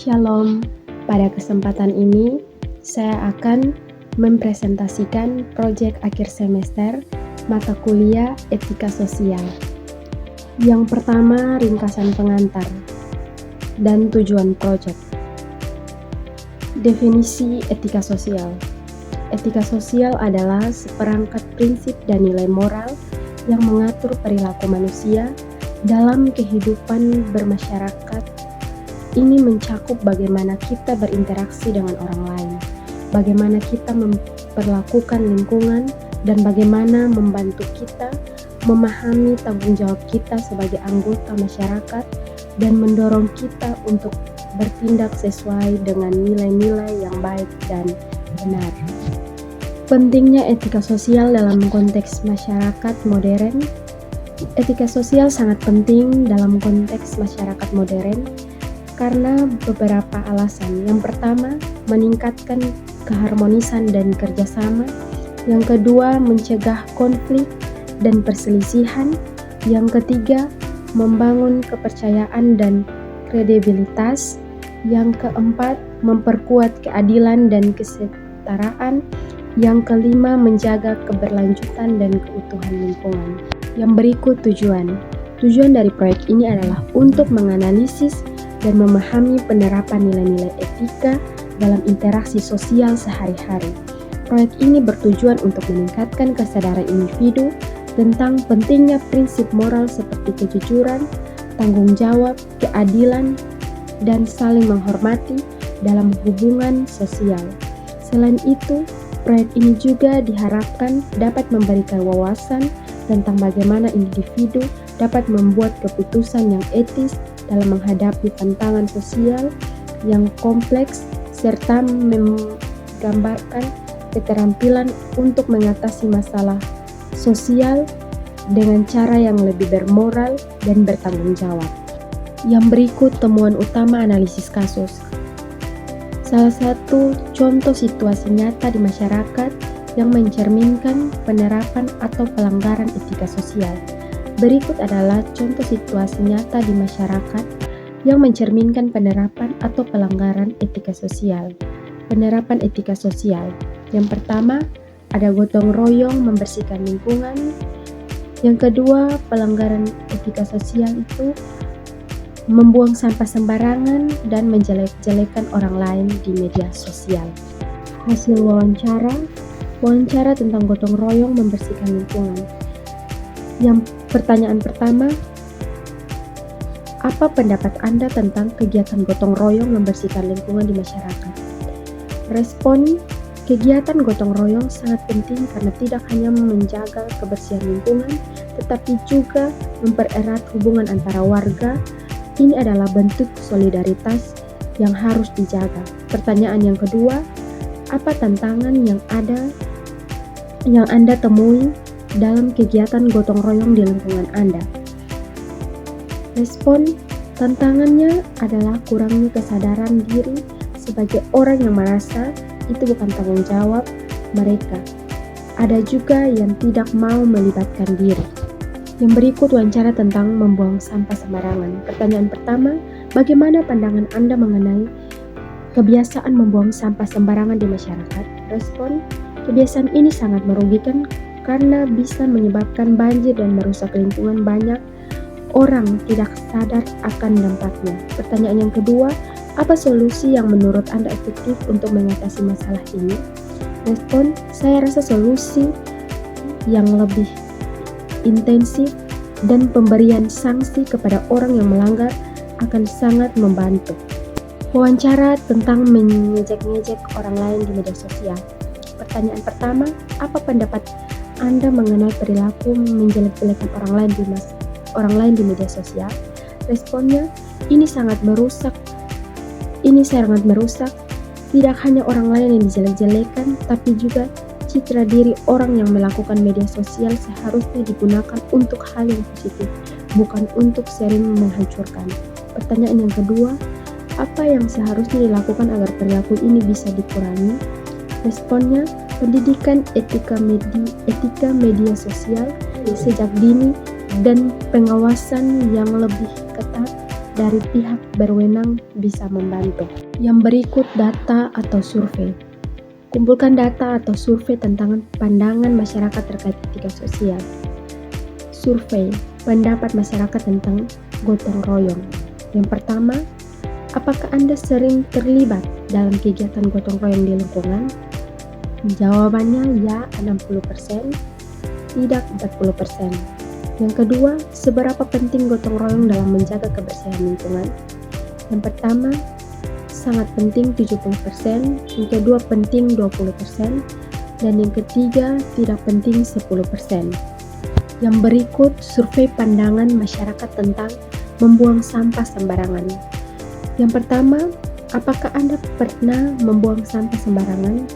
Shalom, pada kesempatan ini saya akan mempresentasikan proyek akhir semester mata kuliah Etika Sosial. Yang pertama, ringkasan pengantar dan tujuan proyek. Definisi etika sosial. Etika sosial adalah seperangkat prinsip dan nilai moral yang mengatur perilaku manusia dalam kehidupan bermasyarakat. Ini mencakup bagaimana kita berinteraksi dengan orang lain, bagaimana kita memperlakukan lingkungan, dan bagaimana membantu kita memahami tanggung jawab kita sebagai anggota masyarakat dan mendorong kita untuk bertindak sesuai dengan nilai-nilai yang baik dan benar. Pentingnya etika sosial dalam konteks masyarakat modern. Etika sosial sangat penting dalam konteks masyarakat modern karena beberapa alasan. Yang pertama, meningkatkan keharmonisan dan kerjasama. Yang kedua, mencegah konflik dan perselisihan. Yang ketiga, membangun kepercayaan dan kredibilitas. Yang keempat, memperkuat keadilan dan kesetaraan. Yang kelima, menjaga keberlanjutan dan keutuhan lingkungan. Yang berikut tujuan. Tujuan dari proyek ini adalah untuk menganalisis dan memahami penerapan nilai-nilai etika dalam interaksi sosial sehari-hari. Proyek ini bertujuan untuk meningkatkan kesadaran individu tentang pentingnya prinsip moral seperti kejujuran, tanggung jawab, keadilan, dan saling menghormati dalam hubungan sosial. Selain itu, proyek ini juga diharapkan dapat memberikan wawasan tentang bagaimana individu dapat membuat keputusan yang etis dalam menghadapi tantangan sosial yang kompleks serta menggambarkan keterampilan untuk mengatasi masalah sosial dengan cara yang lebih bermoral dan bertanggung jawab. Yang berikut temuan utama analisis kasus. Salah satu contoh situasi nyata di masyarakat yang mencerminkan penerapan atau pelanggaran etika sosial. Berikut adalah contoh situasi nyata di masyarakat yang mencerminkan penerapan atau pelanggaran etika sosial. Penerapan etika sosial. Yang pertama, ada gotong royong membersihkan lingkungan. Yang kedua, pelanggaran etika sosial itu membuang sampah sembarangan dan menjelek-jelekan orang lain di media sosial. Hasil wawancara tentang gotong royong membersihkan lingkungan. Yang pertanyaan pertama, apa pendapat Anda tentang kegiatan gotong royong membersihkan lingkungan di masyarakat? Respon, kegiatan gotong royong sangat penting karena tidak hanya menjaga kebersihan lingkungan, tetapi juga mempererat hubungan antara warga. Ini adalah bentuk solidaritas yang harus dijaga. Pertanyaan yang kedua, apa tantangan yang Anda temui dalam kegiatan gotong royong di lingkungan Anda? Respon, tantangannya adalah kurangnya kesadaran diri sebagai orang yang merasa itu bukan tanggung jawab mereka. Ada juga yang tidak mau melibatkan diri. Yang berikut wawancara tentang membuang sampah sembarangan. Pertanyaan pertama, bagaimana pandangan Anda mengenai kebiasaan membuang sampah sembarangan di masyarakat? Respon, kebiasaan ini sangat merugikan karena bisa menyebabkan banjir dan merusak lingkungan. Banyak orang tidak sadar akan dampaknya. Pertanyaan yang kedua, apa solusi yang menurut Anda efektif untuk mengatasi masalah ini? Respon, saya rasa solusi yang lebih intensif dan pemberian sanksi kepada orang yang melanggar akan sangat membantu. Wawancara tentang mengejek-ngejek orang lain di media sosial. Pertanyaan pertama, apa pendapat Anda mengenai perilaku menjelek-jelekan orang lain di media sosial? Responnya, ini sangat merusak. Tidak hanya orang lain yang dijelek-jelekan, tapi juga citra diri orang yang melakukan media sosial seharusnya digunakan untuk hal yang positif, bukan untuk sering menghancurkan. Pertanyaan yang kedua, apa yang seharusnya dilakukan agar perilaku ini bisa dikurangi? Responnya, pendidikan etika media sosial sejak dini dan pengawasan yang lebih ketat dari pihak berwenang bisa membantu. Yang berikut data atau survei. Kumpulkan data atau survei tentang pandangan masyarakat terkait etika sosial. Survei pendapat masyarakat tentang gotong royong. Yang pertama, apakah Anda sering terlibat dalam kegiatan gotong royong di lingkungan? Jawabannya ya 60%, tidak 40%. Yang kedua, seberapa penting gotong royong dalam menjaga kebersihan lingkungan? Yang pertama, sangat penting 70%, yang kedua penting 20%, dan yang ketiga tidak penting 10%. Yang berikut survei pandangan masyarakat tentang membuang sampah sembarangan. Yang pertama, apakah Anda pernah membuang sampah sembarangan?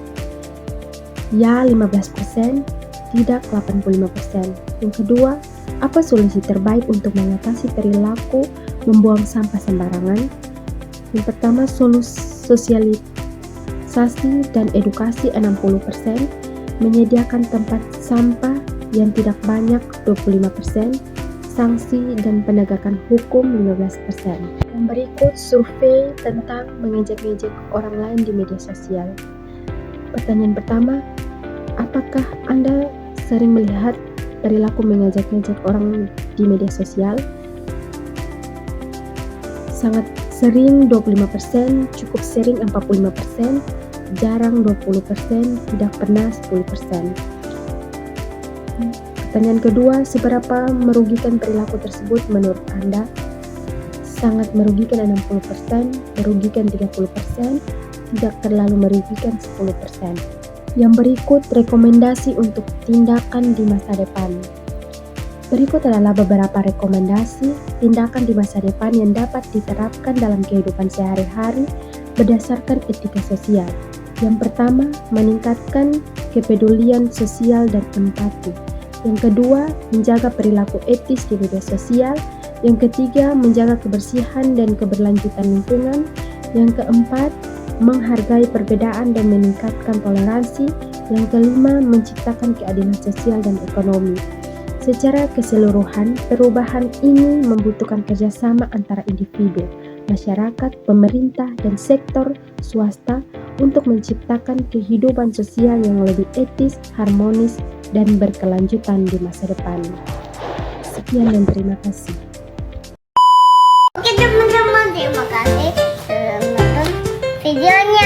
Ya 15%, tidak 85%. Yang kedua, apa solusi terbaik untuk mengatasi perilaku membuang sampah sembarangan? Yang pertama, sosialisasi dan edukasi 60%, menyediakan tempat sampah yang tidak banyak 25%, sanksi dan penegakan hukum 15%. Yang berikut survei tentang mengejek-ngejek orang lain di media sosial. Pertanyaan pertama, apakah Anda sering melihat perilaku mengejek-ngejek orang di media sosial? Sangat sering 25%, cukup sering 45%, jarang 20%, tidak pernah 10%. Pertanyaan kedua, seberapa merugikan perilaku tersebut menurut Anda? Sangat merugikan 60%, merugikan 30%, tidak terlalu merugikan 10%. Yang berikut rekomendasi untuk tindakan di masa depan. Berikut adalah beberapa rekomendasi tindakan di masa depan yang dapat diterapkan dalam kehidupan sehari-hari berdasarkan etika sosial. Yang pertama, meningkatkan kepedulian sosial dan empati. Yang kedua, menjaga perilaku etis di media sosial. Yang ketiga, menjaga kebersihan dan keberlanjutan lingkungan. Yang keempat, menghargai perbedaan dan meningkatkan toleransi. Yang kelima, menciptakan keadilan sosial dan ekonomi. Secara keseluruhan, perubahan ini membutuhkan kerjasama antara individu, masyarakat, pemerintah, dan sektor swasta untuk menciptakan kehidupan sosial yang lebih etis, harmonis, dan berkelanjutan di masa depan. Sekian dan terima kasih. Oke teman-teman, terima kasih sudah menonton videonya.